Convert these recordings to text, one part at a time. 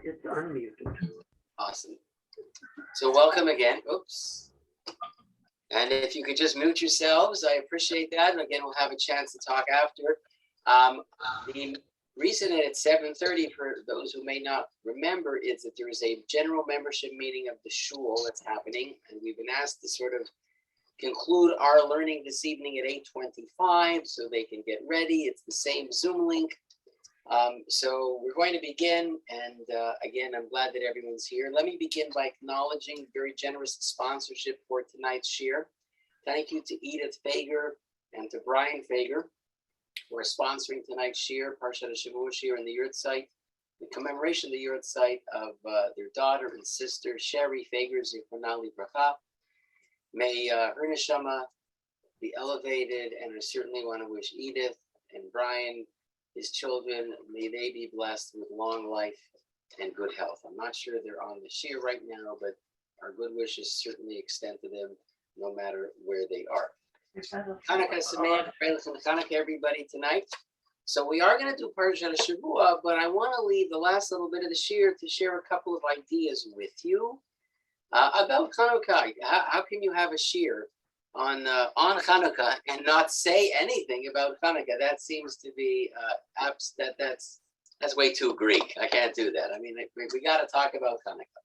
It's unmuted. Awesome. So welcome again. Oops. And if you could just mute yourselves, I appreciate that. And again, we'll have a chance to talk after. The reason it's 7:30, for those who may not remember, is that there is a general membership meeting of the shul that's happening. And we've been asked to sort of conclude our learning this evening at 8:25 so they can get ready. It's the same Zoom link. So we're going to begin, and again, I'm glad that everyone's here. Let me begin by acknowledging very generous sponsorship for tonight's Shiur. Thank you to Edith Fager and to Brian Fager for sponsoring tonight's Shiur, Parshat Hashavua Shiur in the Yurt site, in commemoration of the Yurt site of their daughter and sister, Sherry Fager, Zichronah Livracha. May her neshama be elevated, and I certainly want to wish Edith and Brian, his children, may they be blessed with long life and good health. I'm not sure they're on the Shiur right now, but our good wishes certainly extend to them no matter where they are. Hanukkah Sameach, Hanukkah everybody tonight. So we are going to do Parshat Hashavua, but I want to leave the last little bit of the Shiur to share a couple of ideas with you about Hanukkah. How can you have a Shiur on Hanukkah and not say anything about Hanukkah? That seems to be that's way too Greek. I can't do that. I mean, we got to talk about Hanukkah.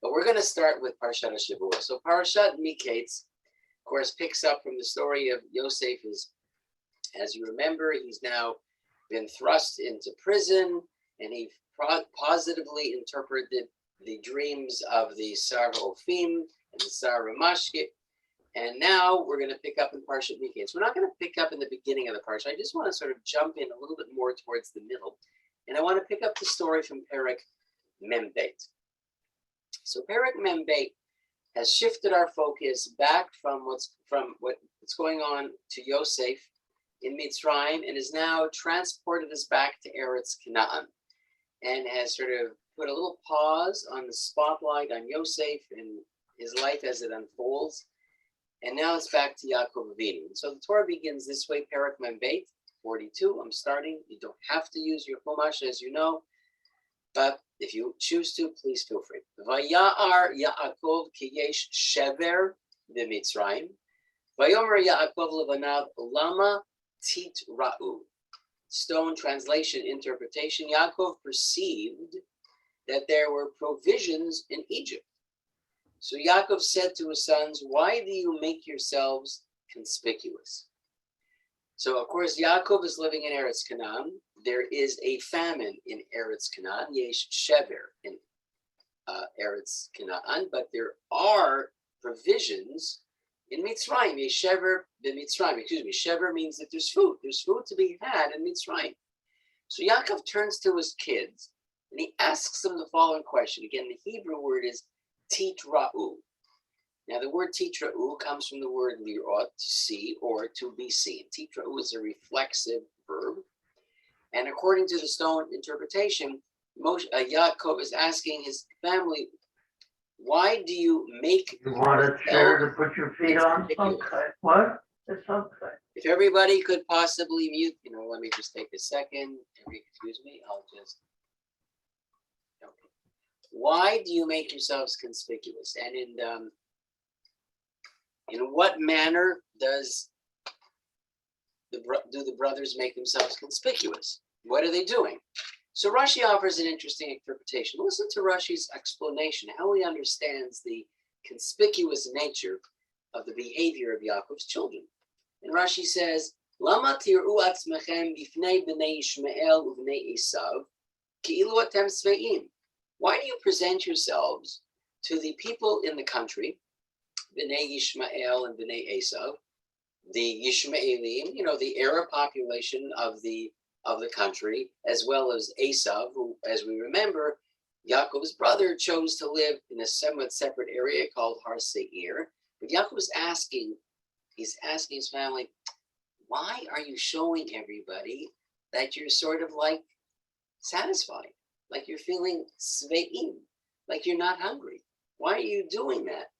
But we're going to start with Parshat Hashavua. So Parshat Miketz, of course, picks up from the story of Yosef. As you remember, he's now been thrust into prison, and he positively interpreted the dreams of the Sar Ofim and the Sar Ramashke. And now we're going to pick up in Parshat Miketz. We're not going to pick up in the beginning of the Parsha. I just want to sort of jump in a little bit more towards the middle. And I want to pick up the story from Perek Membeit. So Perek Membeit has shifted our focus back from what's going on to Yosef in Mitzrayim, and is now transported us back to Eretz Canaan, and has sort of put a little pause on the spotlight on Yosef and his life as it unfolds. And now it's back to Yaakov Avinu. And so the Torah begins this way, Perek Membeit 42. I'm starting. You don't have to use your Chumash, as you know, but if you choose to, please feel free. Vaya'ar Yaakov ki yesh shever b'Mitzrayim. Vayomer Yaakov levanav lama titra'u. Stone translation interpretation. Yaakov perceived that there were provisions in Egypt. So Yaakov said to his sons, "Why do you make yourselves conspicuous?" So of course, Yaakov is living in Eretz Canaan. There is a famine in Eretz Canaan, yesh shever in Eretz Canaan, but there are provisions in Mitzrayim. Yesh shever b'Mitzrayim. Excuse me. Shever means that there's food. There's food to be had in Mitzrayim. So Yaakov turns to his kids and he asks them the following question. Again, the Hebrew word is titra'u. Now, the word titra'u comes from the word lirot, to see or to be seen. Titra'u is a reflexive verb. And according to the stone interpretation, Yaakov is asking his family, why do you make... You want a chair to put your feet on? Okay. What? It's okay. If everybody could possibly mute, let me just take a second. Excuse me, I'll just... Okay. Why do you make yourselves conspicuous? And in what manner do the brothers make themselves conspicuous? What are they doing? So Rashi offers an interesting interpretation. Listen to Rashi's explanation, how he understands the conspicuous nature of the behavior of Yaakov's children. And Rashi says, Lama tir'u atzmechem bifnei b'nei Yishmael u'bnei Esav ki'ilu atem sve'im. Why do you present yourselves to the people in the country, b'nei Yishmael and b'nei Esav, the Yishmaelim, the Arab population of the country, as well as Esav, who, as we remember, Yaakov's brother chose to live in a somewhat separate area called Har Seir. But Yaakov is asking his family, why are you showing everybody that you're sort of like satisfied, like you're feeling sve'im, like you're not hungry? Why are you doing that?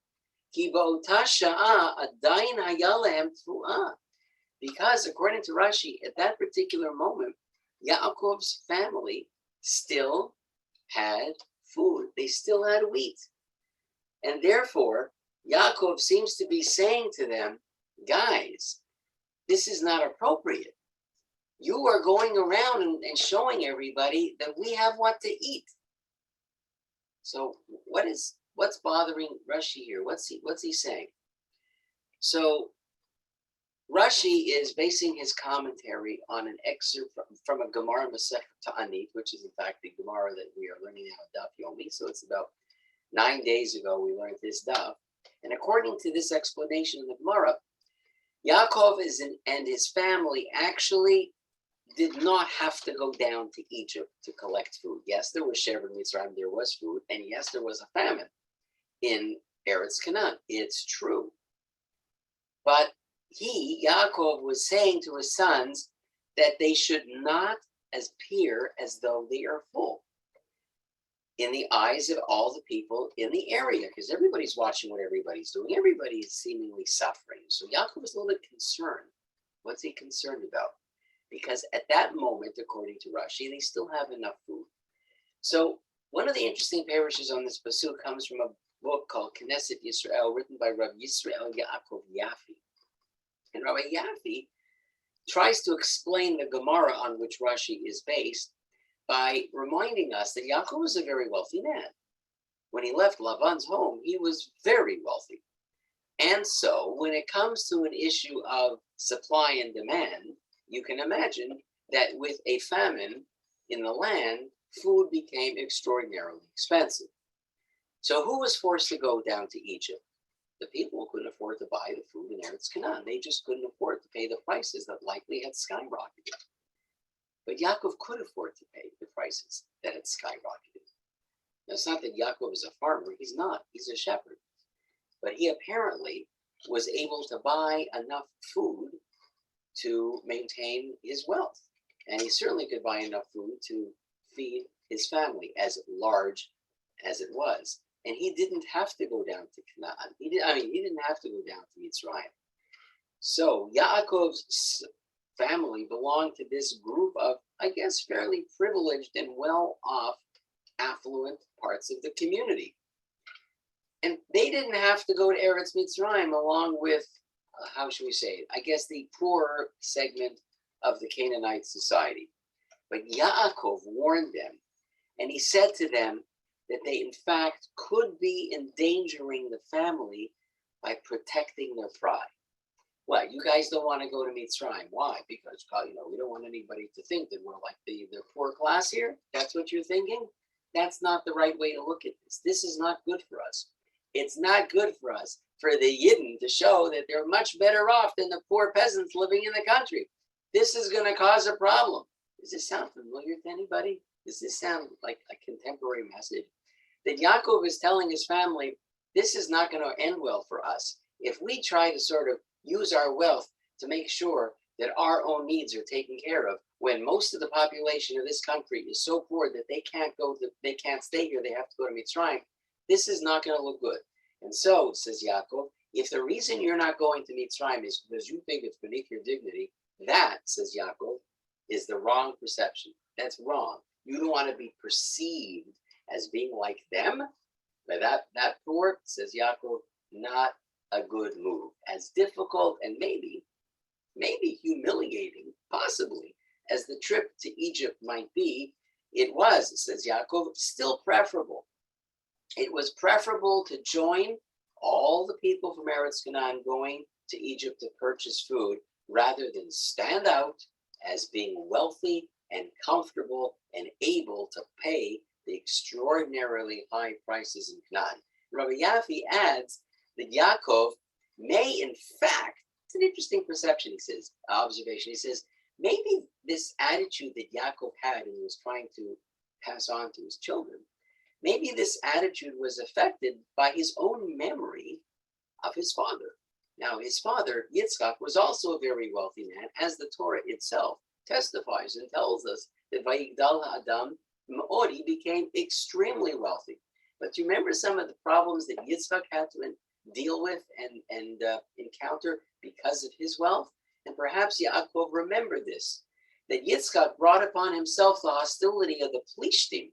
Because according to Rashi, at that particular moment, Yaakov's family still had food. They still had wheat. And therefore, Yaakov seems to be saying to them, guys, this is not appropriate. You are going around and showing everybody that we have what to eat. So what's bothering Rashi here? What's he saying? So Rashi is basing his commentary on an excerpt from a Gemara Masechet Ta'anit, which is in fact the Gemara that we are learning now, Daf Yomi. So it's about 9 days ago we learned this Daf. And according to this explanation in the Gemara, Yaakov and his family actually did not have to go down to Egypt to collect food. Yes, there was Shever Mitzrayim, there was food, and yes, there was a famine in Eretz Canaan. It's true. But Yaakov was saying to his sons that they should not appear as though they are full in the eyes of all the people in the area, because everybody's watching what everybody's doing. Everybody is seemingly suffering. So Yaakov was a little bit concerned. What's he concerned about? Because at that moment, according to Rashi, they still have enough food. So one of the interesting parishes on this pasuk comes from a book called Knesset Yisrael, written by Rabbi Yisrael Yaakov Yafi. And Rabbi Yafi tries to explain the Gemara on which Rashi is based by reminding us that Yaakov was a very wealthy man. When he left Laban's home, he was very wealthy. And so when it comes to an issue of supply and demand, you can imagine that with a famine in the land, food became extraordinarily expensive. So who was forced to go down to Egypt? The people who couldn't afford to buy the food in Eretz Canaan. They just couldn't afford to pay the prices that likely had skyrocketed. But Yaakov could afford to pay the prices that had skyrocketed. Now, it's not that Yaakov is a farmer. He's not. He's a shepherd. But he apparently was able to buy enough food to maintain his wealth. And he certainly could buy enough food to feed his family, as large as it was. And he didn't have to go down to Canaan. He didn't have to go down to Mitzrayim. So Yaakov's family belonged to this group of, I guess, fairly privileged and well-off, affluent parts of the community. And they didn't have to go to Eretz Mitzrayim along with, how should we say it? I guess the poorer segment of the Canaanite society. But Yaakov warned them, and he said to them that they, in fact, could be endangering the family by protecting their pride. Well, you guys don't want to go to Mitzrayim. Why? Because, we don't want anybody to think that we're like the poor class here. That's what you're thinking? That's not the right way to look at this. This is not good for us. It's not good for us, for the Yidden to show that they're much better off than the poor peasants living in the country. This is going to cause a problem. Does this sound familiar to anybody? Does this sound like a contemporary message? That Yaakov is telling his family, this is not going to end well for us. If we try to sort of use our wealth to make sure that our own needs are taken care of, when most of the population of this country is so poor that they can't stay here, they have to go to Mitzrayim, this is not going to look good. And so, says Yaakov, if the reason you're not going to Mitzrayim is because you think it's beneath your dignity, that, says Yaakov, is the wrong perception. That's wrong. You don't want to be perceived as being like them. But that poor, says Yaakov, not a good move. As difficult and maybe humiliating, possibly, as the trip to Egypt might be, it was, says Yaakov, still preferable. It was preferable to join all the people from Eretz Canaan going to Egypt to purchase food rather than stand out as being wealthy and comfortable and able to pay the extraordinarily high prices in Canaan. Rabbi Yafi adds that Yaakov may, in fact, it's an interesting perception, observation. He says, maybe this attitude that Yaakov had and was trying to pass on to his children, maybe this attitude was affected by his own memory of his father. Now, his father, Yitzchak, was also a very wealthy man, as the Torah itself testifies and tells us that Vayigdal Ha'adam Ma'ori became extremely wealthy. But do you remember some of the problems that Yitzchak had to deal with and encounter because of his wealth? And perhaps Yaakov remembered this, that Yitzchak brought upon himself the hostility of the Plishtim,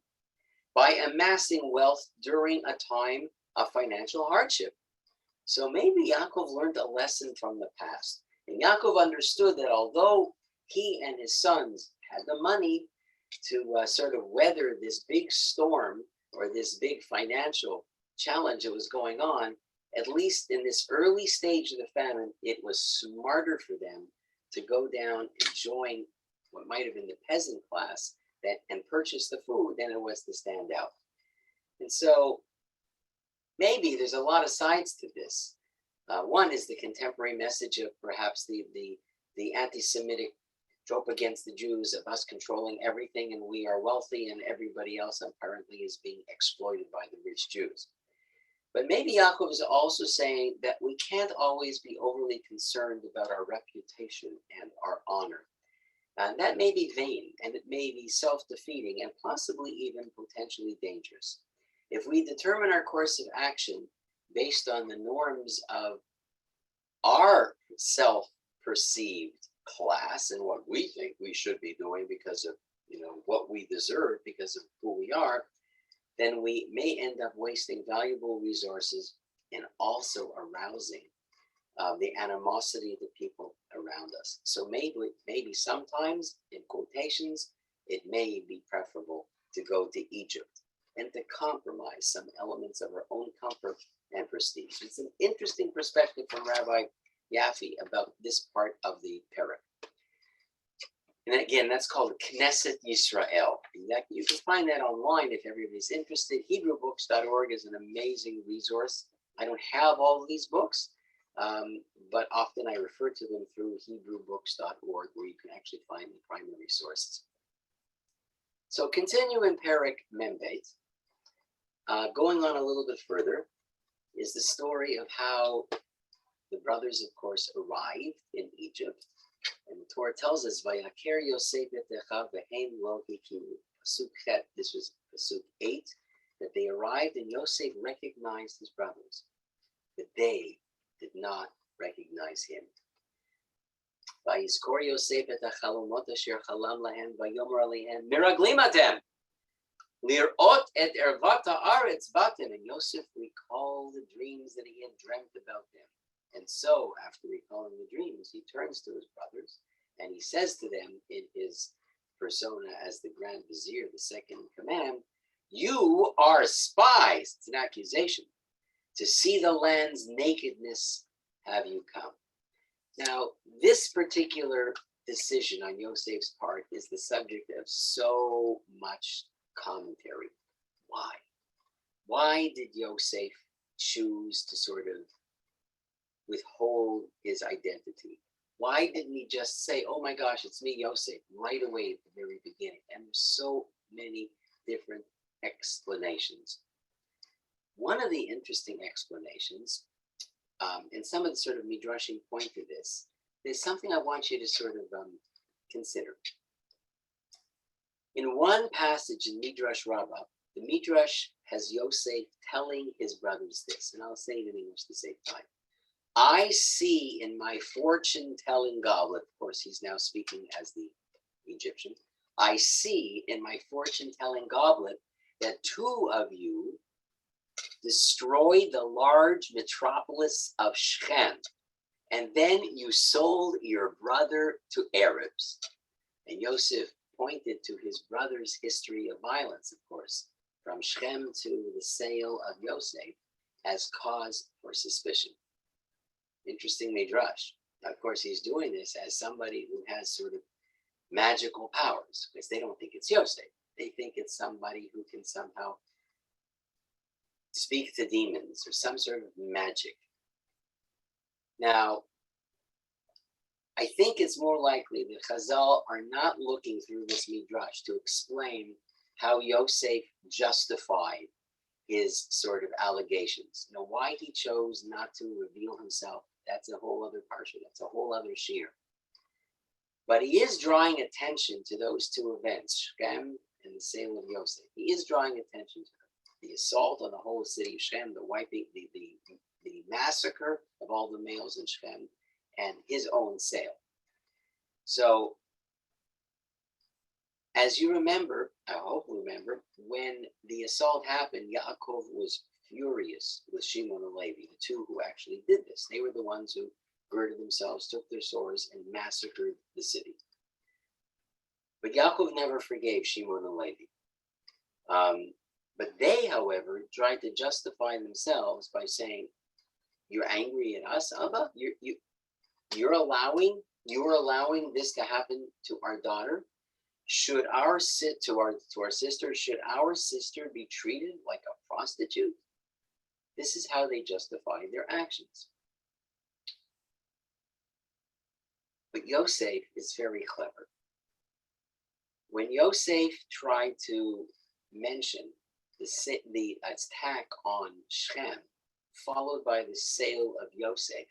by amassing wealth during a time of financial hardship. So maybe Yaakov learned a lesson from the past. And Yaakov understood that although he and his sons had the money to sort of weather this big storm or this big financial challenge that was going on, at least in this early stage of the famine, it was smarter for them to go down and join what might have been the peasant class and purchase the food than it was to stand out. And so maybe there's a lot of sides to this. One is the contemporary message of perhaps the anti-Semitic trope against the Jews of us controlling everything and we are wealthy and everybody else apparently is being exploited by the rich Jews. But maybe Yaakov is also saying that we can't always be overly concerned about our reputation and our honor. And that may be vain and it may be self-defeating and possibly even potentially dangerous. If we determine our course of action based on the norms of our self-perceived class and what we think we should be doing because of what we deserve because of who we are, then we may end up wasting valuable resources and also arousing the animosity of the people around us. So maybe sometimes, in quotations, it may be preferable to go to Egypt and to compromise some elements of our own comfort and prestige. It's an interesting perspective from Rabbi Yaffe about this part of the parak. And again, that's called Knesset Yisrael. You can find that online if everybody's interested. HebrewBooks.org is an amazing resource. I don't have all of these books, but often I refer to them through HebrewBooks.org, where you can actually find the primary sources. So continue in Parak Membet. Going on a little bit further is the story of how the brothers, of course, arrived in Egypt. And the Torah tells us, "Vayaker Yosef et Echav v'heim lo hikimu." Pasuk Chet, this was Pasuk 8, that they arrived and Yosef recognized his brothers, but they did not recognize him. Vayizkor Yosef et hachalomot asher chalam lahem vayomer alehem miraglim atem lirot et ervat haaretz batem. And Yosef recalled the dreams that he had dreamt about them. And so, after recalling the dreams, he turns to his brothers and he says to them in his persona as the Grand Vizier, the second in command, "You are spies." It's an accusation. "To see the land's nakedness have you come." Now, this particular decision on Yosef's part is the subject of so much commentary. Why? Why did Yosef choose to sort of withhold his identity? Why didn't he just say, "Oh my gosh, it's me, Yosef," right away at the very beginning? And there's so many different explanations. One of the interesting explanations, and some of the sort of midrashim point to this, there's something I want you to sort of consider. In one passage in Midrash Rabbah, the Midrash has Yosef telling his brothers this, and I'll say it in English to save time. "I see in my fortune-telling goblet," of course, he's now speaking as the Egyptian. "I see in my fortune-telling goblet that two of you destroyed the large metropolis of Shechem, and then you sold your brother to Arabs." And Yosef pointed to his brother's history of violence, of course, from Shechem to the sale of Yosef as cause for suspicion. Interesting midrash. Now, of course, he's doing this as somebody who has sort of magical powers, because they don't think it's Yosef. They think it's somebody who can somehow speak to demons or some sort of magic. Now, I think it's more likely that Chazal are not looking through this midrash to explain how Yosef justified his sort of allegations. Why he chose not to reveal himself, that's a whole other parsha, that's a whole other shiur. But he is drawing attention to those two events, Shechem and the sale of Yosef. He is drawing attention to them. The assault on the whole city of Shechem, the wiping, the massacre of all the males in Shechem, and his own sale. So As you remember, I hope you remember, when the assault happened, Yaakov was furious with Shimon and Levi, the two who actually did this. They were the ones who girded themselves, took their swords, and massacred the city. But Yaakov never forgave Shimon and Levi. But they, however, tried to justify themselves by saying, "You're angry at us, Abba? You're allowing this to happen to our daughter? Should our to our sister? Should our sister be treated like a prostitute?" This is how they justify their actions. But Yosef is very clever. When Yosef tried to mention the attack on Shechem, followed by the sale of Yosef,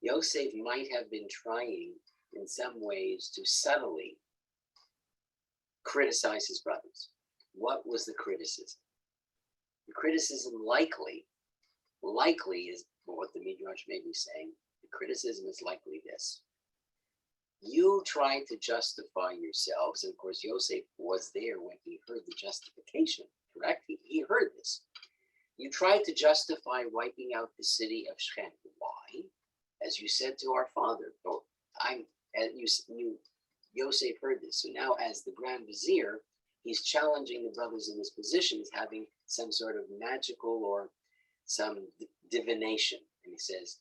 Yosef might have been trying in some ways to subtly criticize his brothers. What was the criticism? The criticism likely is what the Midrash may be saying. The criticism is likely this: you tried to justify yourselves, and of course Yosef was there when he heard the justification, correct? He heard this. You tried to justify wiping out the city of Shechem. Why? As you said to our father. Yosef heard this. So now as the Grand Vizier, he's challenging the brothers in his position as having some sort of magical or some divination. And he says,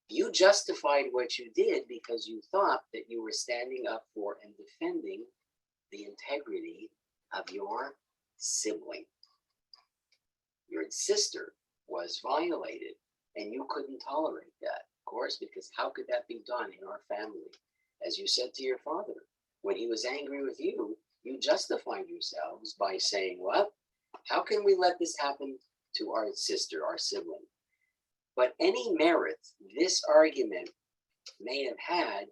you justified what you did because you thought that you were standing up for and defending the integrity of your sibling. Your sister was violated, and you couldn't tolerate that, of course, because how could that be done in our family? As you said to your father, when he was angry with you, you justified yourselves by saying, what? How can we let this happen to our sister, our sibling? But any merit this argument may have had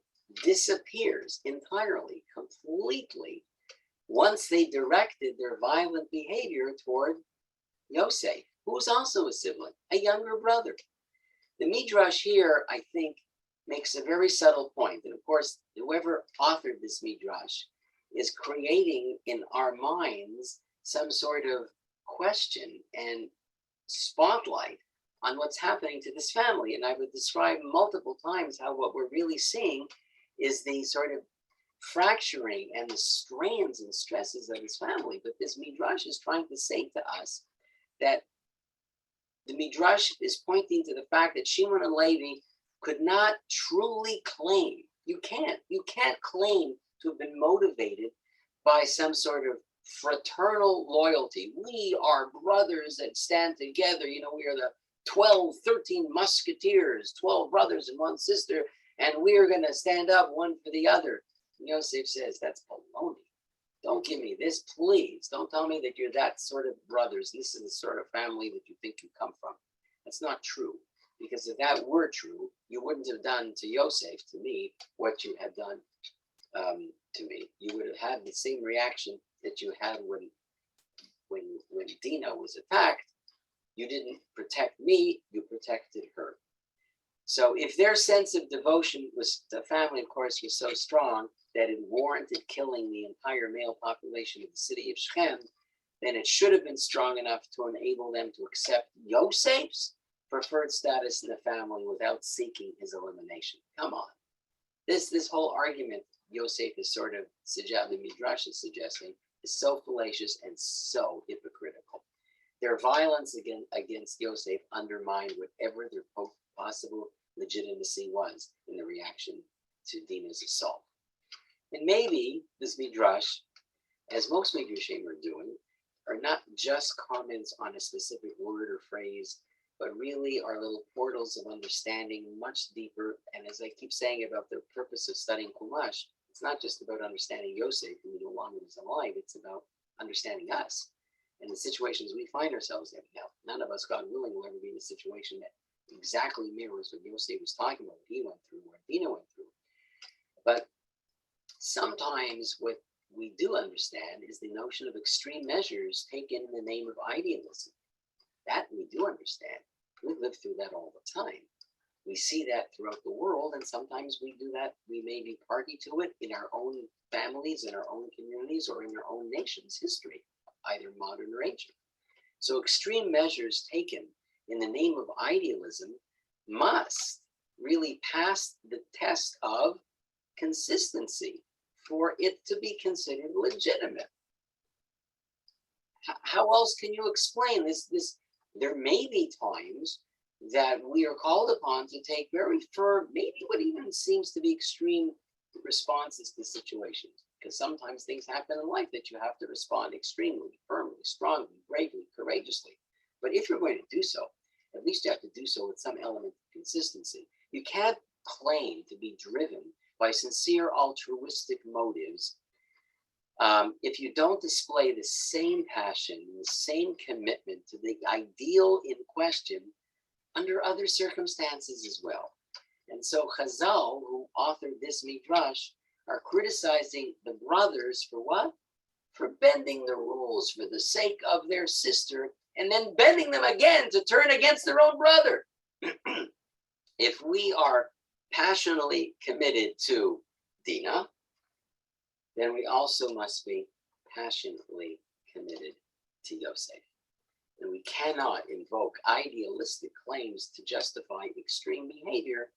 disappears entirely, completely, once they directed their violent behavior toward Yosef, who was also a sibling, a younger brother. The Midrash here, I think, makes a very subtle point. And of course, whoever authored this Midrash is creating in our minds some sort of question and spotlight on what's happening to this family. And I would describe multiple times how what we're really seeing is the sort of fracturing and the strains and stresses of his family. But this Midrash is trying to say to us that the Midrash is pointing to the fact that Shimon and Levi could not truly claim, you can't claim to have been motivated by some sort of fraternal loyalty. We are brothers that stand together. You know, we are the 12, 13 musketeers, 12 brothers and one sister, and we are going to stand up one for the other. Yosef says, that's baloney. Don't give me this, please. Don't tell me that you're that sort of brothers. This is the sort of family that you think you come from. That's not true. Because if that were true, you wouldn't have done to Yosef, to me, what you had done to me. You would have had the same reaction that you had when Dinah was attacked. You didn't protect me, you protected her. So if their sense of devotion was the family, of course, was so strong that it warranted killing the entire male population of the city of Shechem, then it should have been strong enough to enable them to accept Yosef's preferred status in the family without seeking his elimination. Come on. This whole argument Yosef is sort of the Midrash is suggesting is so fallacious and so hypocritical. Their violence against Yosef undermined whatever their possible legitimacy was in the reaction to Dinah's assault. And maybe this Midrash, as most Midrashim are doing, are not just comments on a specific word or phrase, but really are little portals of understanding much deeper. And as I keep saying about the purpose of studying Chumash, it's not just about understanding Yosef, who no longer is alive, it's about understanding us and the situations we find ourselves in. Now, none of us, God willing, will ever be in a situation that exactly mirrors what Yosef was talking about, what he went through, what Dinah went through. But sometimes what we do understand is the notion of extreme measures taken in the name of idealism. That we do understand. We've lived through that all the time. We see that throughout the world, and sometimes we do that. We may be party to it in our own families, in our own communities, or in our own nation's history, either modern or ancient. So extreme measures taken in the name of idealism must really pass the test of consistency for it to be considered legitimate. How else can you explain this? There may be times that we are called upon to take very firm, maybe what even seems to be extreme responses to situations, because sometimes things happen in life that you have to respond extremely, firmly, strongly, bravely, courageously. But if you're going to do so, at least you have to do so with some element of consistency. You can't claim to be driven by sincere altruistic motives if you don't display the same passion, the same commitment to the ideal in question under other circumstances as well. And so Chazal, who authored this midrash, are criticizing the brothers for what? For bending the rules for the sake of their sister, and then bending them again to turn against their own brother. If we are passionately committed to Dina, then we also must be passionately committed to Yosef. And we cannot invoke idealistic claims to justify extreme behavior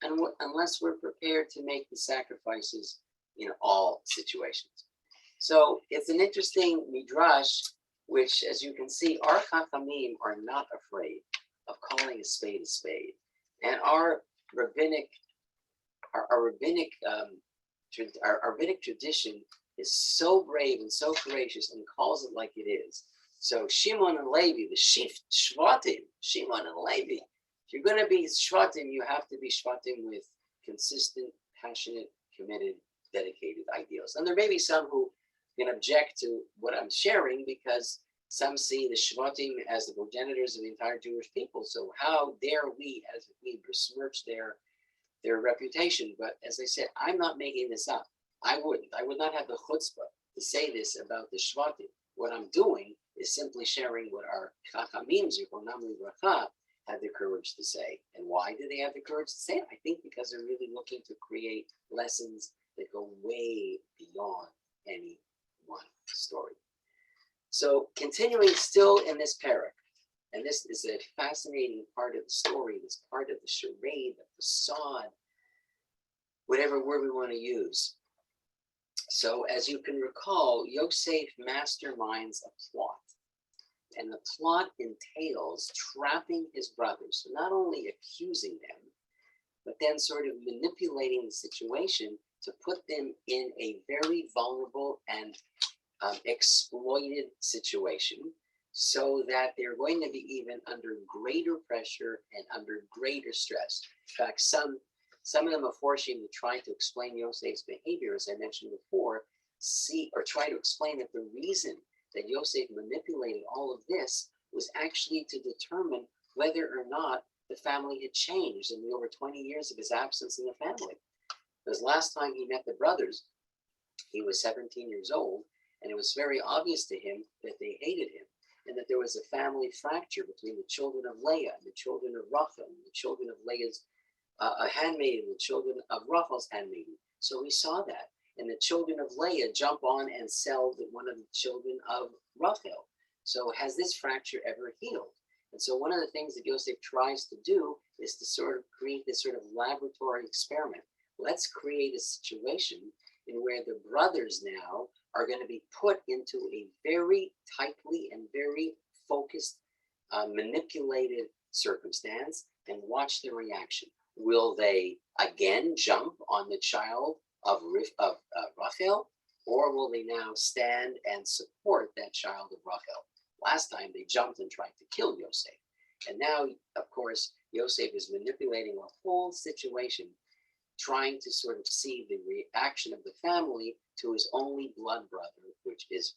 unless we're prepared to make the sacrifices in all situations. So it's an interesting midrash, which, as you can see, our chachamim are not afraid of calling a spade a spade. And our rabbinic tradition is so brave and so courageous and calls it like it is. So Shimon and Levi, the Shvatim, Shimon and Levi. If you're going to be Shvatim, you have to be Shvatim with consistent, passionate, committed, dedicated ideals. And there may be some who can object to what I'm sharing because some see the Shvatim as the progenitors of the entire Jewish people. So how dare we, as a we, besmirch their reputation? But as I said, I'm not making this up. I would not have the chutzpah to say this about the Shvatim. What I'm doing is simply sharing what our Chachamim, Zichronam Livracha, had the courage to say. And why do they have the courage to say it? I think because they're really looking to create lessons that go way beyond any one story. So continuing still in this parak, and this is a fascinating part of the story, this part of the charade, the facade, whatever word we want to use. So as you can recall, Yosef masterminds a plot. And the plot entails trapping his brothers, so not only accusing them, but then sort of manipulating the situation to put them in a very vulnerable and exploited situation so that they're going to be even under greater pressure and under greater stress. In fact, some of them are forcing to try to explain Yosef's behavior, as I mentioned before, try to explain that the reason that Yosef manipulated all of this was actually to determine whether or not the family had changed in the over 20 years of his absence in the family. Because last time he met the brothers, he was 17 years old, and it was very obvious to him that they hated him, and that there was a family fracture between the children of Leah and the children of Rachel, and the children of Leah's handmaiden, and the children of Rachel's handmaiden. So he saw that. And the children of Leah jump on and sell one of the children of Rachel. So has this fracture ever healed? And so one of the things that Yosef tries to do is to sort of create this sort of laboratory experiment. Let's create a situation in where the brothers now are going to be put into a very tightly and very focused, manipulated circumstance, and watch their reaction. Will they again jump on the child of Rachel, or will they now stand and support that child of Rachel? Last time they jumped and tried to kill Yosef. And now, of course, Yosef is manipulating a whole situation, trying to sort of see the reaction of the family to his only blood brother, which is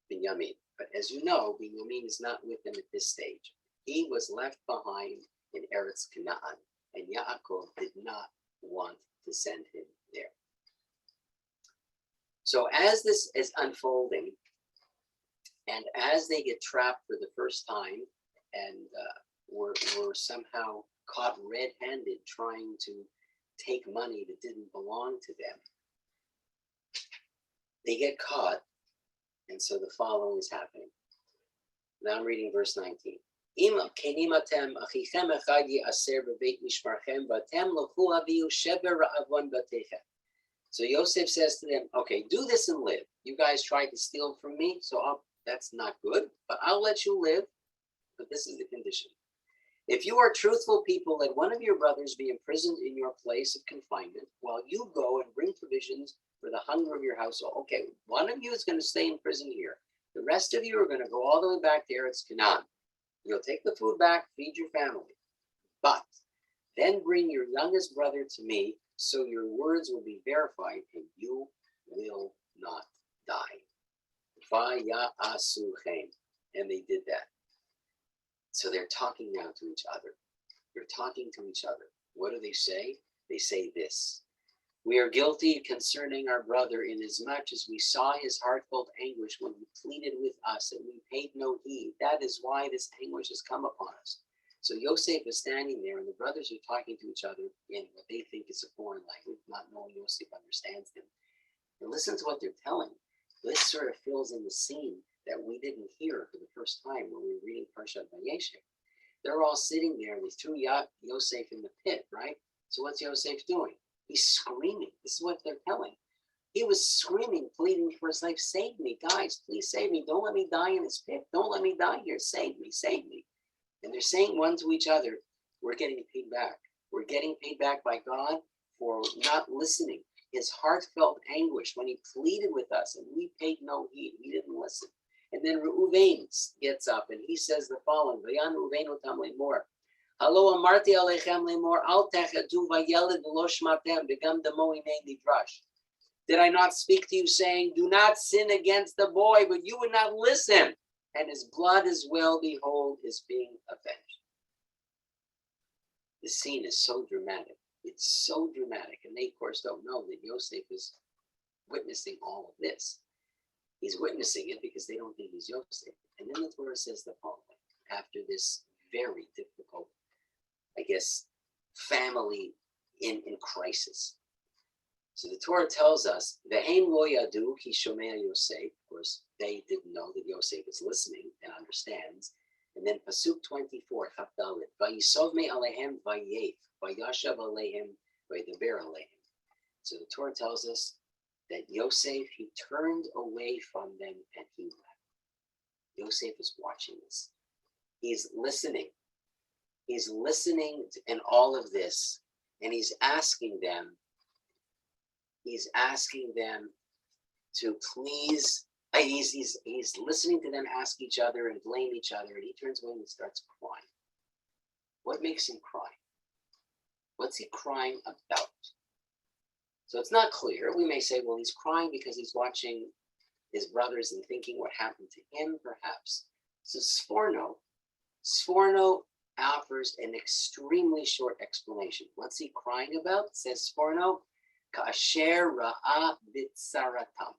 Binyamin. But as you know, Binyamin is not with him at this stage. He was left behind in Eretz Canaan, and Yaakov did not want to send him there. So as this is unfolding, and as they get trapped for the first time, and were somehow caught red-handed trying to take money that didn't belong to them. They get caught, and so the following is happening. Now I'm reading verse 19. So Yosef says to them, okay, do this and live. You guys tried to steal from me, so that's not good, but I'll let you live, but this is the condition. If you are truthful people, let one of your brothers be imprisoned in your place of confinement while you go and bring provisions for the hunger of your household. Okay, one of you is going to stay in prison here. The rest of you are going to go all the way back there. It's Canaan. You'll take the food back, feed your family. But then bring your youngest brother to me so your words will be verified and you will not die. And they did that. So they're talking now to each other. They're talking to each other. What do they say? They say this. We are guilty concerning our brother inasmuch as we saw his heartfelt anguish when he pleaded with us and we paid no heed. That is why this anguish has come upon us. So Yosef is standing there and the brothers are talking to each other in what they think is a foreign language, not knowing Yosef understands them. And listen to what they're telling. This sort of fills in the scene that we didn't hear for the first time when we were reading Parshat Vayeshev. They're all sitting there. They threw Yosef in the pit, right? So what's Yosef doing? He's screaming. This is what they're telling. He was screaming, pleading for his life. Save me, guys, please save me. Don't let me die in this pit. Don't let me die here. Save me, save me. And they're saying one to each other, we're getting paid back. We're getting paid back by God for not listening. His heartfelt anguish when he pleaded with us and we paid no heed. We didn't listen. And then Reuven gets up and he says the following, Vayan Reuven otam lemor. Halo amarti alechem lemor, al techadu vayeled v'lo shmatem, begam damo inei nidrash. Did I not speak to you saying, do not sin against the boy, but you would not listen. And his blood as well, behold, is being avenged. The scene is so dramatic. It's so dramatic. And they, of course, don't know that Yosef is witnessing all of this. He's witnessing it because they don't think he's Yosef. And then the Torah says the following. After this very difficult, I guess, family in crisis. So the Torah tells us, Ve'hem lo yadu ki shomea Yosef. Of course, they didn't know that Yosef is listening and understands. And then Pasuk 24, Chaf Dalet, Vayisov me alehem vayef, vayashav alehem, vaydaber alehem. So the Torah tells us that Yosef, he turned away from them and he left. Yosef is watching this. He's listening. He's listening in all of this, and he's asking them to please, he's listening to them ask each other and blame each other, and he turns away and he starts crying. What makes him cry? What's he crying about? So it's not clear. We may say, well, he's crying because he's watching his brothers and thinking what happened to him, perhaps. So Sforno offers an extremely short explanation. What's he crying about? Says Sforno, Ka'asher ra'a bitsaratam.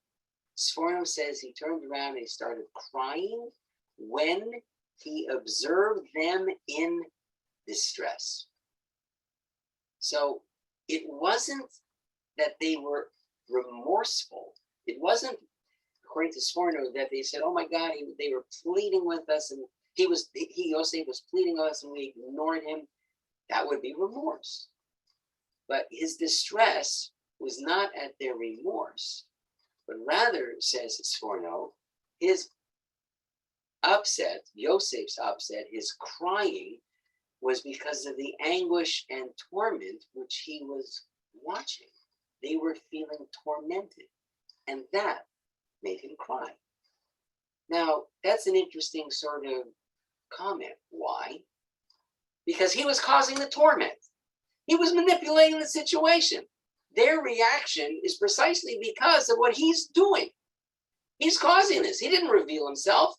Sforno says he turned around and he started crying when he observed them in distress. So it wasn't that they were remorseful. It wasn't, according to Sforno, that they said, oh my God, they were pleading with us and Yosef was pleading with us and we ignored him. That would be remorse. But his distress was not at their remorse, but rather, says Sforno, his upset, Yosef's upset, his crying was because of the anguish and torment which he was watching. They were feeling tormented, and that made him cry. Now, that's an interesting sort of comment. Why? Because he was causing the torment. He was manipulating the situation. Their reaction is precisely because of what he's doing. He's causing this. He didn't reveal himself.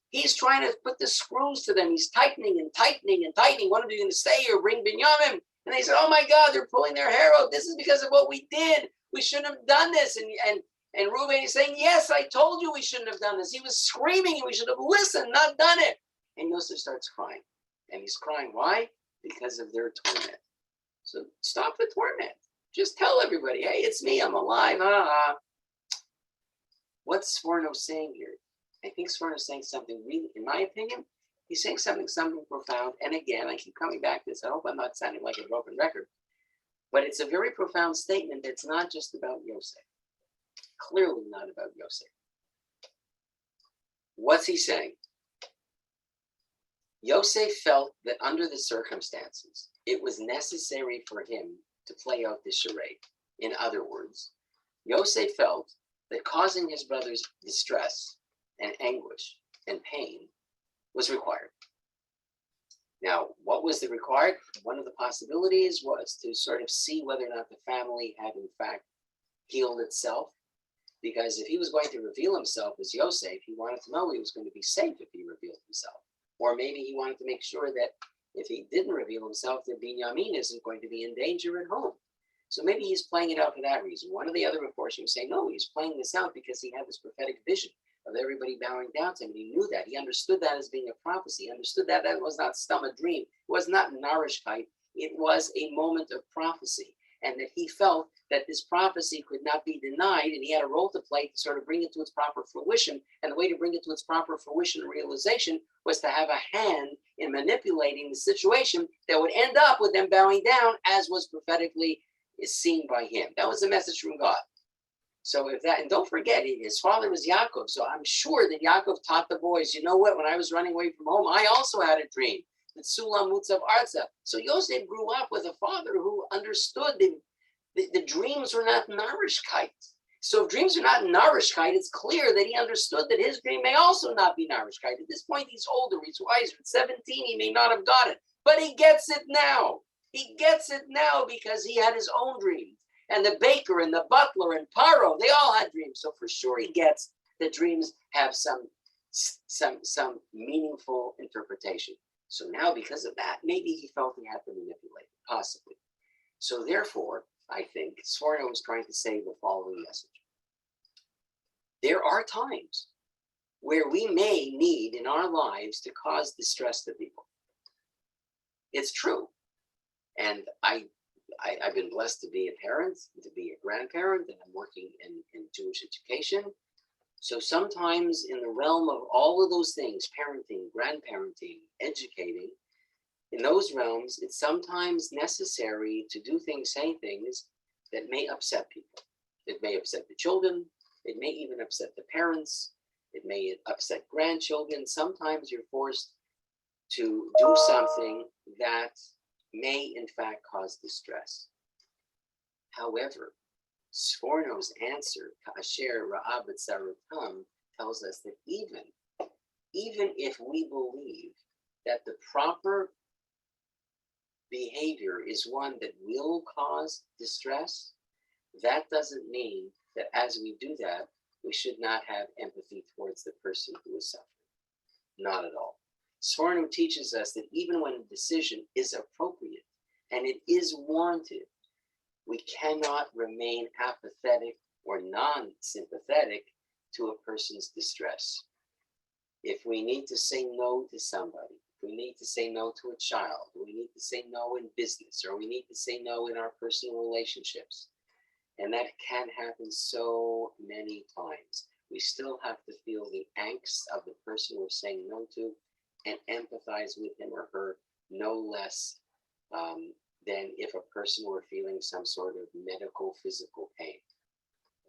He's trying to put the screws to them. He's tightening and tightening and tightening. What are you going to say or bring Binyamin? And they said, oh my God, they're pulling their hair out. This is because of what we did. We shouldn't have done this. And Reuben is saying, yes, I told you we shouldn't have done this. He was screaming and we should have listened, not done it. And Yosef starts crying. And he's crying. Why? because of their torment. So stop the torment. Just tell everybody, hey, it's me, I'm alive. What's Sforno saying here? I think Sforno's saying something really, in my opinion, he's saying something profound. And again, I keep coming back to this. I hope I'm not sounding like a broken record. But it's a very profound statement that's not just about Yosef. Clearly not about Yosef. What's he saying? Yosef felt that under the circumstances, it was necessary for him to play out this charade. In other words, Yosef felt that causing his brothers distress and anguish and pain was required. Now, what was the required? One of the possibilities was to sort of see whether or not the family had in fact healed itself. Because if he was going to reveal himself as Yosef, he wanted to know he was going to be safe if he revealed himself. Or maybe he wanted to make sure that if he didn't reveal himself, that Binyamin isn't going to be in danger at home. So maybe he's playing it out for that reason. One of the other reports was saying, no, he's playing this out because he had this prophetic vision of everybody bowing down to him. And he knew that. He understood that as being a prophecy. He understood that that was not a dream. It was not narishkeit. It was a moment of prophecy. And that he felt that this prophecy could not be denied, and he had a role to play to sort of bring it to its proper fruition. And the way to bring it to its proper fruition and realization was to have a hand in manipulating the situation that would end up with them bowing down, as was prophetically seen by him. That was the message from God. So if that, and don't forget, his father was Yaakov. So I'm sure that Yaakov taught the boys, you know what, when I was running away from home, I also had a dream. The Sulam Mutzav Arza. So Yosef grew up with a father who understood the dreams were not narishkeit. So if dreams are not narishkeit, it's clear that he understood that his dream may also not be narishkeit. At this point, he's older, he's wiser. At 17, he may not have got it, but he gets it now. He gets it now because he had his own dreams. And the baker and the butler and Paro, they all had dreams. So for sure he gets that dreams have some meaningful interpretation. So now because of that, maybe he felt he had to manipulate it, possibly. So therefore, I think Sforno was trying to say the following message. There are times where we may need in our lives to cause distress to people. It's true. And I've been blessed to be a parent, to be a grandparent, and I'm working in Jewish education. So sometimes in the realm of all of those things, parenting, grandparenting, educating, in those realms, it's sometimes necessary to do things, say things that may upset people. It may upset the children. It may even upset the parents. It may upset grandchildren. Sometimes you're forced to do something that may in fact cause distress. However, Sforno's answer, Kasher Ra'ab Tzaratam, tells us that even if we believe that the proper behavior is one that will cause distress, that doesn't mean that as we do that, we should not have empathy towards the person who is suffering. Not at all. Sforno teaches us that even when a decision is appropriate and it is warranted, we cannot remain apathetic or non-sympathetic to a person's distress. If we need to say no to somebody, if we need to say no to a child, or we need to say no in business, or we need to say no in our personal relationships, and that can happen so many times, we still have to feel the angst of the person we're saying no to and empathize with him or her no less than if a person were feeling some sort of medical, physical pain.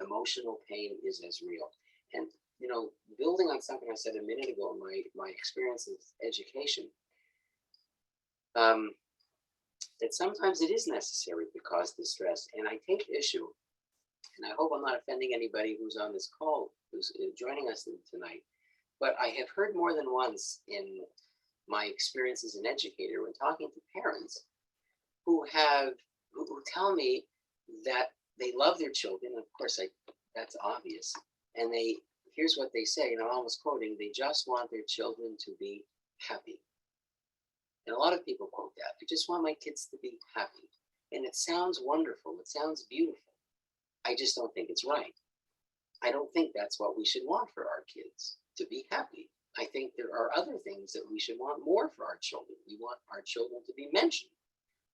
Emotional pain is as real. And, you know, building on something I said a minute ago, my experience in education, that sometimes it is necessary to cause distress. And I take issue, and I hope I'm not offending anybody who's on this call, who's joining us tonight, but I have heard more than once in my experience as an educator when talking to parents who tell me that they love their children. Of course, that's obvious. And here's what they say, and I'm almost quoting, they just want their children to be happy. And a lot of people quote that. I just want my kids to be happy. And it sounds wonderful. It sounds beautiful. I just don't think it's right. I don't think that's what we should want for our kids, to be happy. I think there are other things that we should want more for our children. We want our children to be mentioned.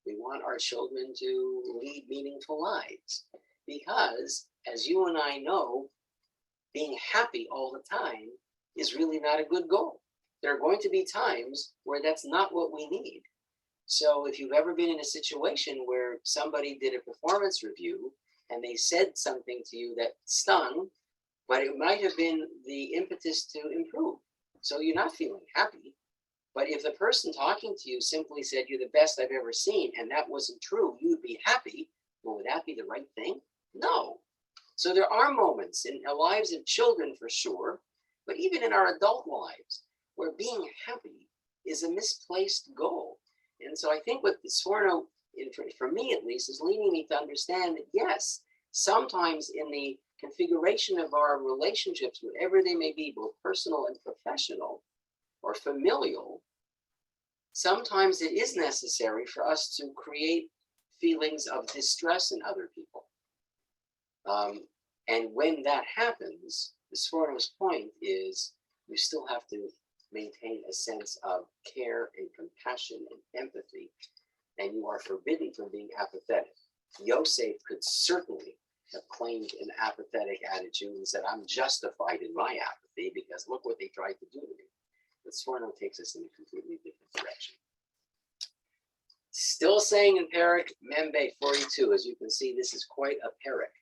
We want our children to lead meaningful lives. Because, as you and I know, being happy all the time is really not a good goal. There are going to be times where that's not what we need. So if you've ever been in a situation where somebody did a performance review and they said something to you that stung, but it might have been the impetus to improve. So you're not feeling happy. But if the person talking to you simply said, "You're the best I've ever seen," and that wasn't true, you would be happy. Well, would that be the right thing? No. So there are moments in the lives of children for sure, but even in our adult lives, where being happy is a misplaced goal. And so I think what the Sforno, for me at least, is leading me to understand that yes, sometimes in the configuration of our relationships, whatever they may be, both personal and professional or familial, sometimes it is necessary for us to create feelings of distress in other people. And when that happens, the Sforno's point is you still have to maintain a sense of care and compassion and empathy, and you are forbidden from being apathetic. Yosef could certainly have claimed an apathetic attitude and said, "I'm justified in my apathy because look what they tried to do to me." But Sforno takes us in a completely different direction. Still saying in Perek Membe 42, as you can see, this is quite a Perek,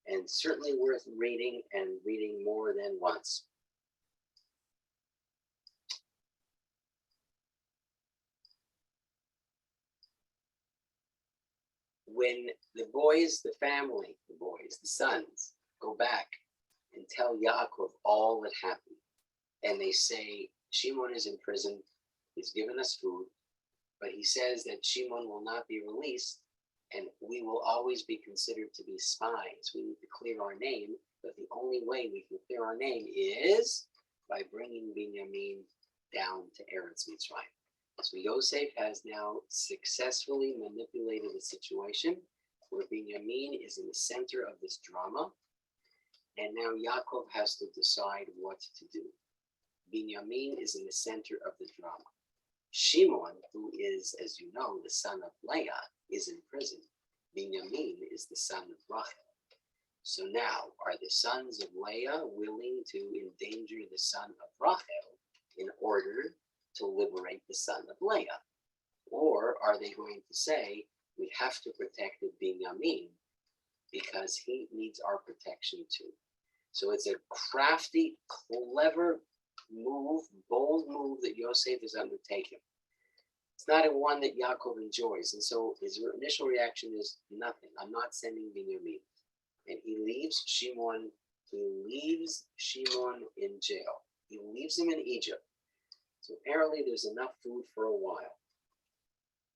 and certainly worth reading and reading more than once. When the boys, the family, the sons, go back and tell Yaakov all that happened, and they say, Shimon is in prison, he's given us food, but he says that Shimon will not be released, and we will always be considered to be spies. We need to clear our name, but the only way we can clear our name is by bringing Binyamin down to Eretz Mitzrayim. So Yosef has now successfully manipulated the situation where Binyamin is in the center of this drama, and now Yaakov has to decide what to do. Binyamin is in the center of the drama. Shimon, who is, as you know, the son of Leah, is in prison. Binyamin is the son of Rachel. So now, are the sons of Leah willing to endanger the son of Rachel in order to liberate the son of Leah? Or are they going to say, we have to protect Binyamin because he needs our protection too? So it's a crafty, clever move, bold move that Yosef is undertaking. It's not a one that Yaakov enjoys. And so his initial reaction is nothing. I'm not sending Binyamin. And he leaves Shimon in jail. He leaves him in Egypt. So apparently there's enough food for a while.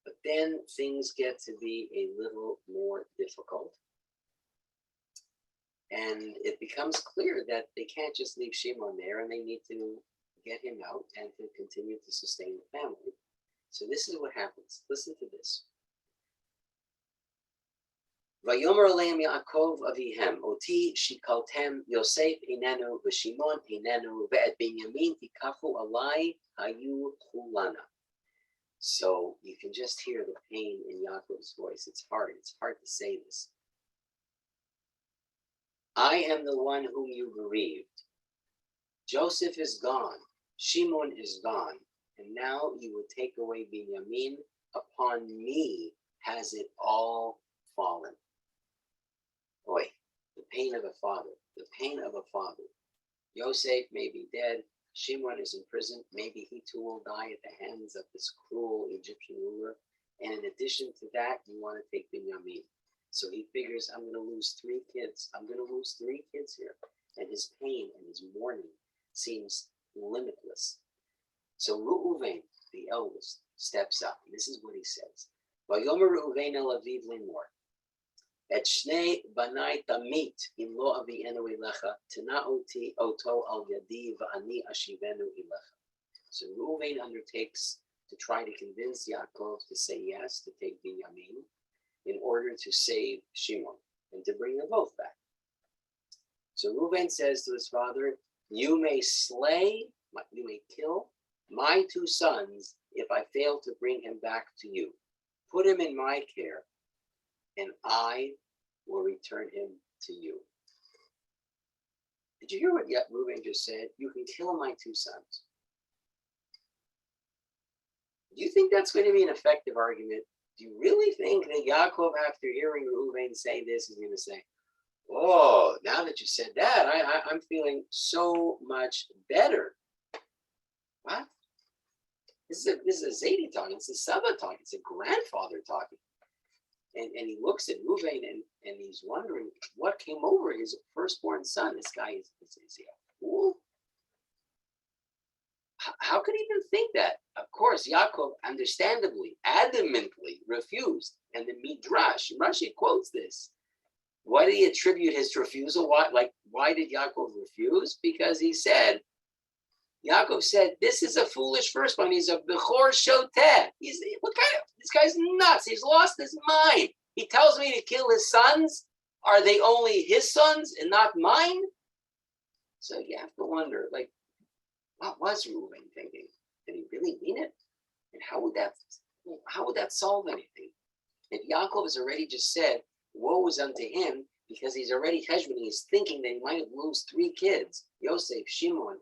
But then things get to be a little more difficult. And it becomes clear that they can't just leave Shimon there, and they need to get him out and to continue to sustain the family. So this is what happens. Listen to this. Vayomer aleim Yaakov avihem, oti shikaltem Yosef inenu v'Shimon inenu ve'et Binyamin tikafu alai hayu chulana. So you can just hear the pain in Yaakov's voice. It's hard to say this. I am the one whom you bereaved. Joseph is gone. Shimon is gone. And now you will take away Binyamin. Upon me has it all fallen. Boy, the pain of a father. The pain of a father. Yosef may be dead. Shimon is in prison. Maybe he too will die at the hands of this cruel Egyptian ruler. And in addition to that, you want to take Binyamin. So he figures, I'm going to lose 3 kids. I'm going to lose 3 kids here. And his pain and his mourning seems limitless. So Reuven, the eldest, steps up. And this is what he says. Vayomer Reuven el aviv lemor. Et shnei banai tamit im lo avienu elecha tena'oti oto al yadi va'ani ashivenu elecha. So Reuven undertakes to try to convince Yaakov to say yes, to take Binyamin, in order to save Shimon and to bring them both back. So Reuven says to his father, you may slay You may kill my 2 sons if I fail to bring him back to you. Put him in my care, and I will return him to you. Did you hear what Reuben just said? You can kill my 2 sons. Do you think that's going to be an effective argument? Do you really think that Yaakov, after hearing Reuben say this, is going to say, oh, now that you said that, I'm feeling so much better? What? This is a Zadie talking. It's a Saba talking. It's a grandfather talking. And he looks at Reuben and he's wondering what came over his firstborn son. This guy is he a fool? How could he even think that? Of course, Yaakov understandably, adamantly refused. And the Midrash, Rashi quotes this. Why did he attribute his refusal? Why did Yaakov refuse? Because Yaakov said, this is a foolish firstborn. He's a Bechor Shoteh. This guy's nuts. He's lost his mind. He tells me to kill his sons. Are they only his sons and not mine? So you have to wonder, what was Reuben thinking? Did he really mean it? And how would that solve anything? If Yaakov has already just said, woe is unto him, because he's already cheshboning, he's thinking that he might lose 3 kids, Yosef, Shimon,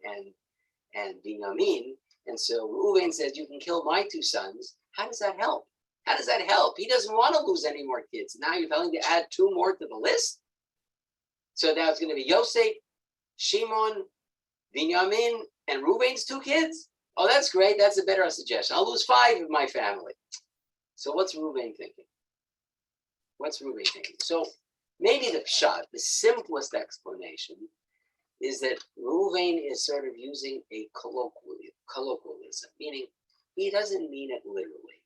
and Binyamin. And so Reuben says, you can kill my 2 sons. How does that help? How does that help? He doesn't want to lose any more kids. Now you're telling to add 2 more to the list? So now it's going to be Yosef, Shimon, Binyamin, and Reuben's 2 kids? Oh, that's great. That's a better suggestion. I'll lose 5 of my family. So what's Reuben thinking? So maybe the pshat, the simplest explanation, is that Reuven is sort of using a colloquialism, meaning he doesn't mean it literally.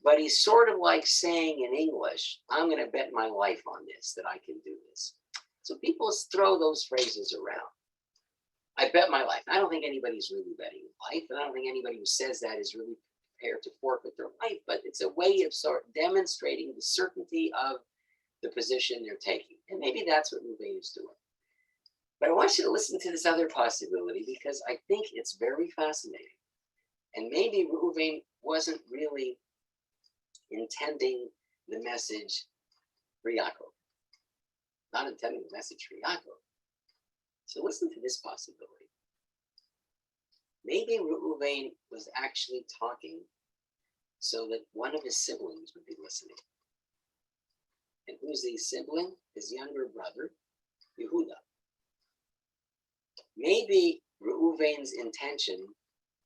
But he's sort of like saying in English, I'm going to bet my life on this, that I can do this. So people throw those phrases around. I bet my life. I don't think anybody's really betting life, and I don't think anybody who says that is really prepared to forfeit their life, but it's a way of sort of demonstrating the certainty of the position they're taking. And maybe that's what Reuven is doing. But I want you to listen to this other possibility because I think it's very fascinating. And maybe Reuven wasn't really intending the message for Yaakov. Not intending the message for Yaakov. So listen to this possibility. Maybe Reuven was actually talking so that one of his siblings would be listening. And who's the sibling? His younger brother, Yehuda. Maybe Reuven's intention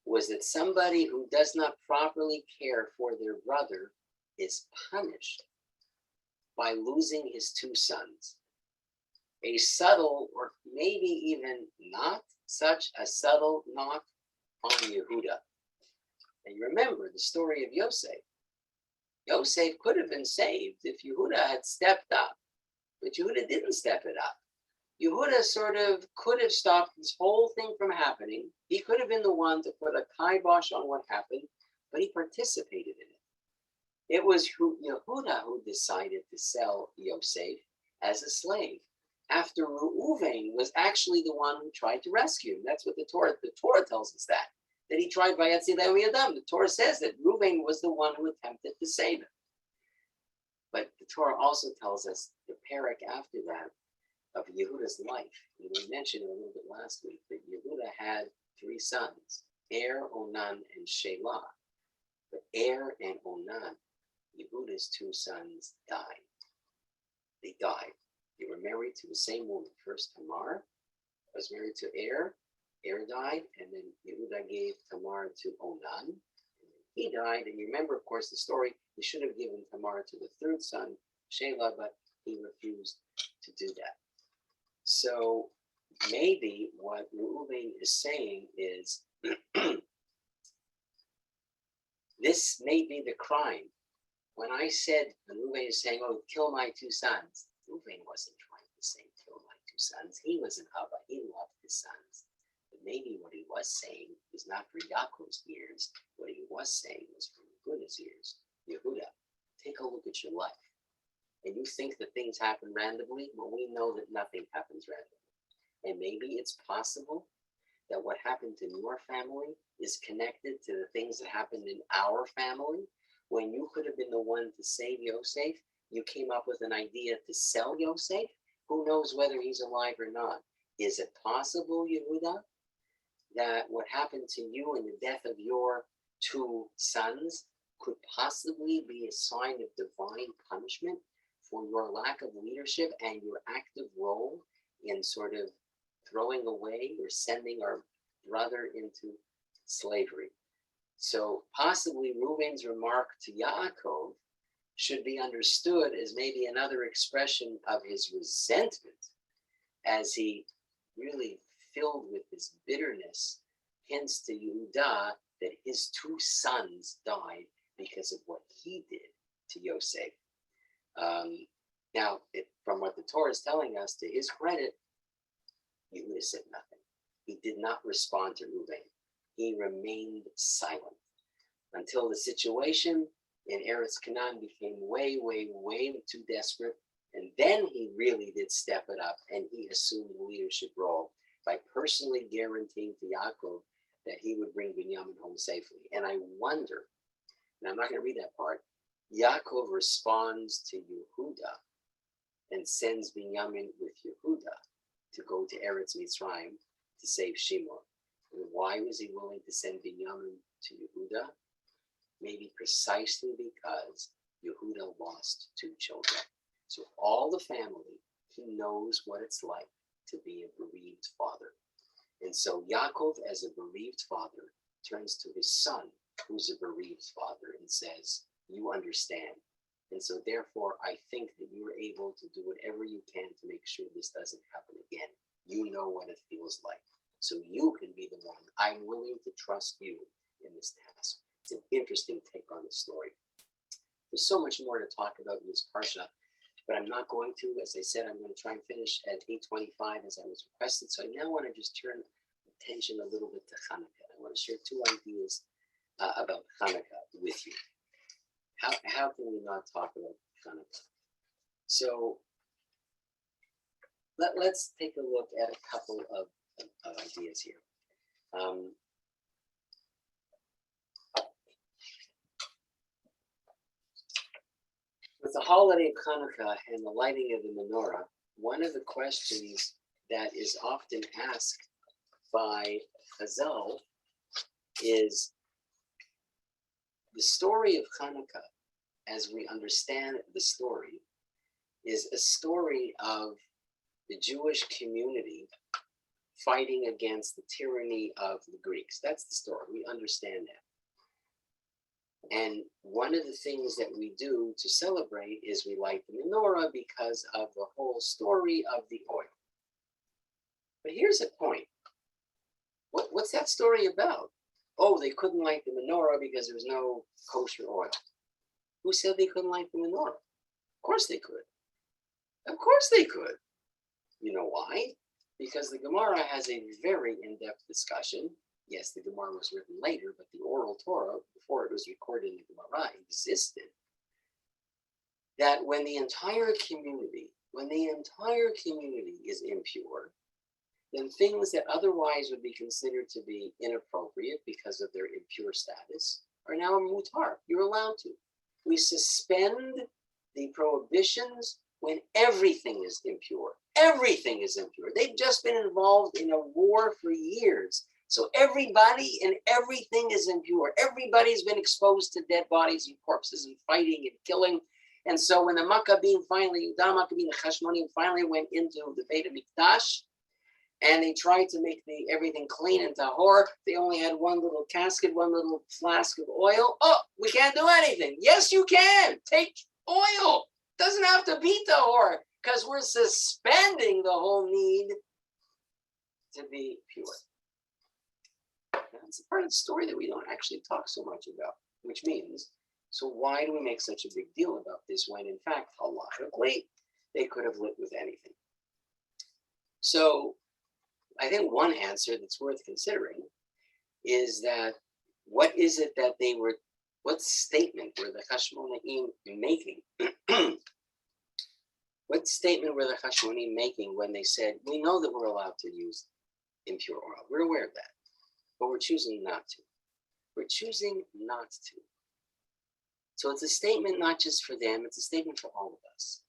was that somebody who does not properly care for their brother is punished by losing his 2 sons. A subtle, or maybe even not such a subtle knock on Yehuda. And you remember the story of Yosef. Yosef could have been saved if Yehuda had stepped up, but Yehuda didn't step it up. Yehuda sort of could have stopped this whole thing from happening. He could have been the one to put a kibosh on what happened, but he participated in it. It was Yehuda who decided to sell Yosef as a slave, after Reuven was actually the one who tried to rescue him. That's what the Torah tells us that he tried by Yatzileu Yadam. The Torah says that Reuven was the one who attempted to save him. But the Torah also tells us the parak after that of Yehuda's life. And we mentioned a little bit last week that Yehuda had 3 sons, Onan, and Shelah. But and Onan, Yehuda's 2 sons, died. They died. They were married to the same woman. First, Tamar was married to Er died, and then Yehuda gave Tamar to Onan. And he died, and you remember, of course, the story. He should have given Tamar to the 3rd son, Shelah, but he refused to do that. So maybe what Reuven is saying is, this may be the crime. When I said, when Reuven is saying, oh, kill my 2 sons, Reuven wasn't trying to say kill my 2 sons. He was an Abba. He loved his sons. But maybe what he was saying was not for Yaakov's ears. What he was saying was for Yehuda's ears. Yehuda, take a look at your life. And you think that things happen randomly? Well, we know that nothing happens randomly. And maybe it's possible that what happened in your family is connected to the things that happened in our family? When you could have been the one to save Yosef, you came up with an idea to sell Yosef? Who knows whether he's alive or not? Is it possible, Yehuda, that what happened to you in the death of your two sons could possibly be a sign of divine punishment for your lack of leadership and your active role in sort of throwing away or sending our brother into slavery? So possibly Reuben's remark to Yaakov should be understood as maybe another expression of his resentment, as he really filled with this bitterness, hints to Yehuda that his two sons died because of what he did to Yosef. Now, from what the Torah is telling us, to his credit, Yehuda said nothing. He did not respond to Reuben. He remained silent until the situation in Eretz Canaan became way, way, way too desperate. And then he really did step it up, and he assumed the leadership role by personally guaranteeing to Yaakov that he would bring Binyamin home safely. And I wonder, and I'm not going to read that part, Yaakov responds to Yehuda and sends Binyamin with Yehuda to go to Eretz Mitzrayim to save Shimon. And why was he willing to send Binyamin to Yehuda? Maybe precisely because Yehuda lost two children. So all the family, he knows what it's like to be a bereaved father. And so Yaakov, as a bereaved father, turns to his son, who's a bereaved father, and says, you understand. And so therefore, I think that you are able to do whatever you can to make sure this doesn't happen again. You know what it feels like. So you can be the one. I'm willing to trust you in this task. It's an interesting take on the story. There's so much more to talk about in this Parsha, but I'm not going to. As I said, I'm going to try and finish at 8:25 as I was requested. So I now want to just turn attention a little bit to Hanukkah. I want to share two ideas about Hanukkah with you. How can we not talk about Hanukkah? So let's take a look at a couple of ideas here. With the holiday of Hanukkah and the lighting of the menorah, one of the questions that is often asked by Chazal is the story of Hanukkah, as we understand the story, is a story of the Jewish community fighting against the tyranny of the Greeks. That's the story. We understand that. And one of the things that we do to celebrate is we light the menorah because of the whole story of the oil. But here's a point. What's that story about? Oh, they couldn't light the menorah because there was no kosher oil. Who said they couldn't light the menorah? Of course they could. Of course they could. You know why? Because the Gemara has a very in-depth discussion. Yes, the Gemara was written later, but the oral Torah, before it was recorded in the Gemara, existed. That when the entire community is impure, then things that otherwise would be considered to be inappropriate because of their impure status are now mutar. You're allowed to. We suspend the prohibitions when everything is impure. Everything is impure. They've just been involved in a war for years. So everybody and everything is impure. Everybody's been exposed to dead bodies and corpses and fighting and killing. And so when the Maccabim finally, the Hashmonaim finally went into the Beit HaMikdash, and they tried to make everything clean and tahor, they only had one little casket, one little flask of oil. Oh, we can't do anything. Yes, you can. Take oil. Doesn't have to be tahor, because we're suspending the whole need to be pure. That's a part of the story that we don't actually talk so much about, which means, so why do we make such a big deal about this when, in fact, halachically, they could have lit with anything? So I think one answer that's worth considering is that what statement were the Hashmonaim making? What statement were the Hashmonaim making when they said, we know that we're allowed to use impure oil. We're aware of that, but we're choosing not to. We're choosing not to. So it's a statement not just for them, it's a statement for all of us.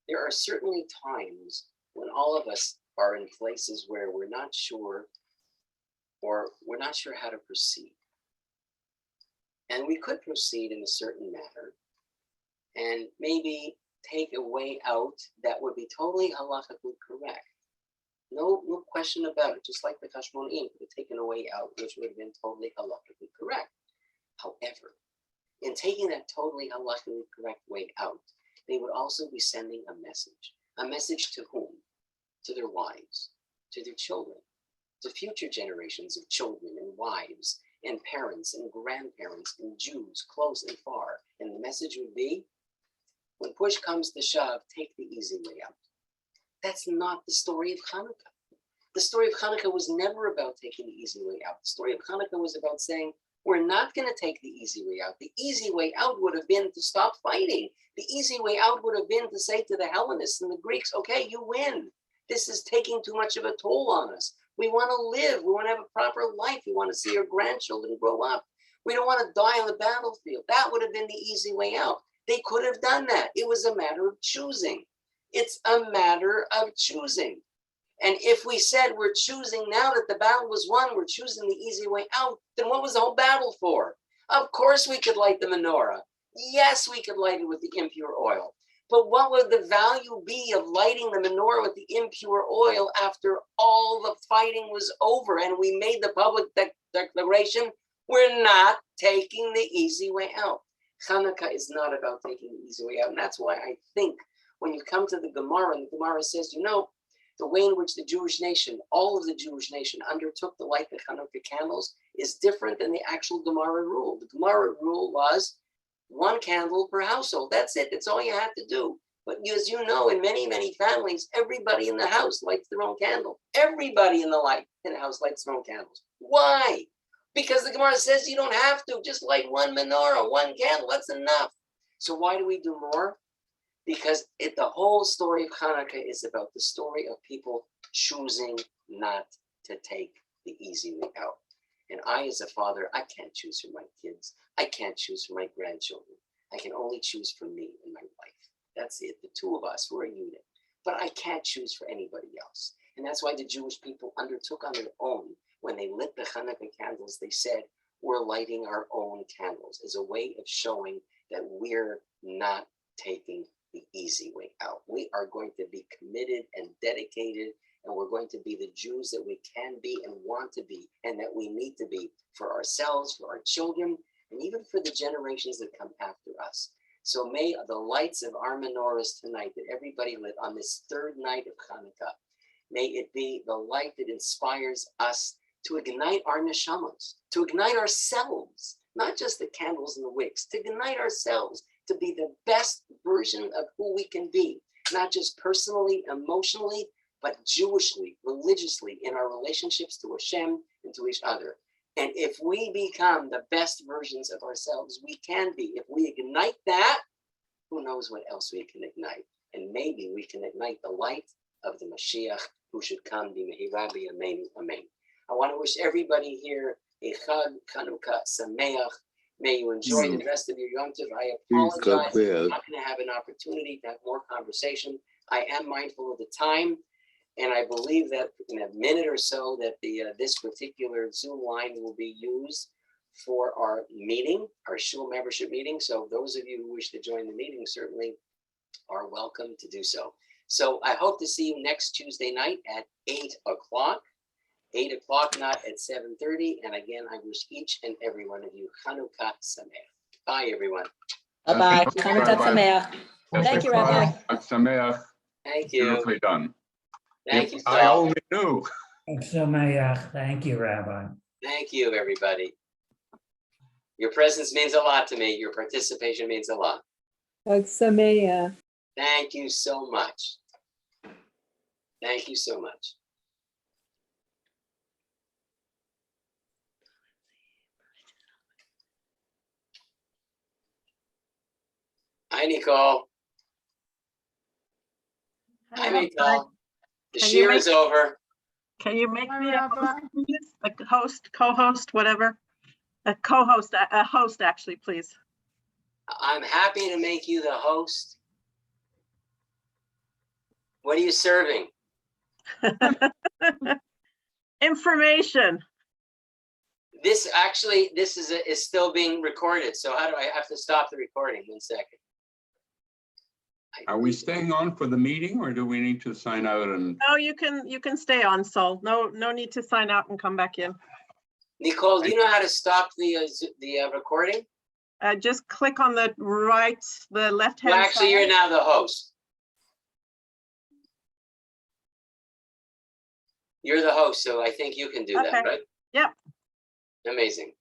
There are certainly times when all of us are in places where we're not sure, or we're not sure how to proceed. And we could proceed in a certain manner and maybe take a way out that would be totally halakhically correct. No question about it. Just like the Hashmonaim could have taken a way out which would have been totally halakhically correct. However, in taking that totally halakhically correct way out, they would also be sending a message. A message to whom? To their wives, to their children, to future generations of children and wives and parents and grandparents and Jews close and far. And the message would be, when push comes to shove, take the easy way out. That's not the story of Hanukkah. The story of Hanukkah was never about taking the easy way out. The story of Hanukkah was about saying, we're not going to take the easy way out. The easy way out would have been to stop fighting. The easy way out would have been to say to the Hellenists and the Greeks, okay, you win. This is taking too much of a toll on us. We want to live. We want to have a proper life. We want to see our grandchildren grow up. We don't want to die on the battlefield. That would have been the easy way out. They could have done that. It was a matter of choosing. It's a matter of choosing. And if we said we're choosing now that the battle was won, we're choosing the easy way out, then what was the whole battle for? Of course we could light the menorah. Yes, we could light it with the impure oil. But what would the value be of lighting the menorah with the impure oil after all the fighting was over and we made the public declaration, we're not taking the easy way out. Hanukkah is not about taking the easy way out. And that's why I think when you come to the Gemara, and the Gemara says, you know, the way in which the Jewish nation, all of the Jewish nation undertook the light of Hanukkah candles is different than the actual Gemara rule. The Gemara rule was one candle per household. That's it. That's all you had to do. But as you know, in many, many families, everybody in the house lights their own candle. Everybody in the house lights their own candles. Why? Because the Gemara says you don't have to. Just light one menorah, one candle. That's enough. So why do we do more? Because the whole story of Hanukkah is about the story of people choosing not to take the easy way out. And I, as a father, I can't choose for my kids. I can't choose for my grandchildren. I can only choose for me and my wife. That's it. The two of us, we're a unit. But I can't choose for anybody else. And that's why the Jewish people undertook on their own. When they lit the Hanukkah candles, they said, we're lighting our own candles as a way of showing that we're not taking the easy way out. We are going to be committed and dedicated, and we're going to be the Jews that we can be and want to be, and that we need to be for ourselves, for our children, and even for the generations that come after us. So may the lights of our menorahs tonight that everybody lit on this third night of Hanukkah, may it be the light that inspires us to ignite our neshamas, to ignite ourselves, not just the candles and the wicks, to ignite ourselves, to be the best version of who we can be, not just personally, emotionally, but Jewishly, religiously, in our relationships to Hashem and to each other. And if we become the best versions of ourselves we can be, if we ignite that, who knows what else we can ignite? And maybe we can ignite the light of the Mashiach who should come, Rabbi, amen, amen. I want to wish everybody here a Chag Chanukah Sameach. May you enjoy the rest of your Yom Tov. I apologize. I'm not going to have an opportunity to have more conversation. I am mindful of the time, and I believe that in a minute or so that this particular Zoom line will be used for our meeting, our Shiur membership meeting. So those of you who wish to join the meeting certainly are welcome to do so. So I hope to see you next Tuesday night at 8 o'clock. 8 o'clock, not at 7:30. And again, I wish each and every one of you Chanukah Sameach. Bye, everyone. Bye-bye. Chanukah Sameach. Thank you, Rabbi. Sameach. Thank you. Beautifully done. Thank you, If I Saul. only knew. Thank you, Rabbi. Thank you, everybody. Your presence means a lot to me. Your participation means a lot. Thank you so much. Thank you so much. Hi, Nicole. Hi, Nicole. The Can you Shiur is over. Can you make me a Rabbi. host, please? A host, co-host, whatever? A co-host, a host, actually, please. I'm happy to make you the host. What are you serving? Information. This is still being recorded. So how do I have to stop the recording? 1 second. Are we staying on for the meeting or do we need to sign out and? No, you can stay on, Sol. No need to sign out and come back in. Nicole, do you know how to stop the recording? Just click on the left hand Well, actually, side. you're now the host. You're the host, so I think you can do that, Okay. right? Yep. Amazing.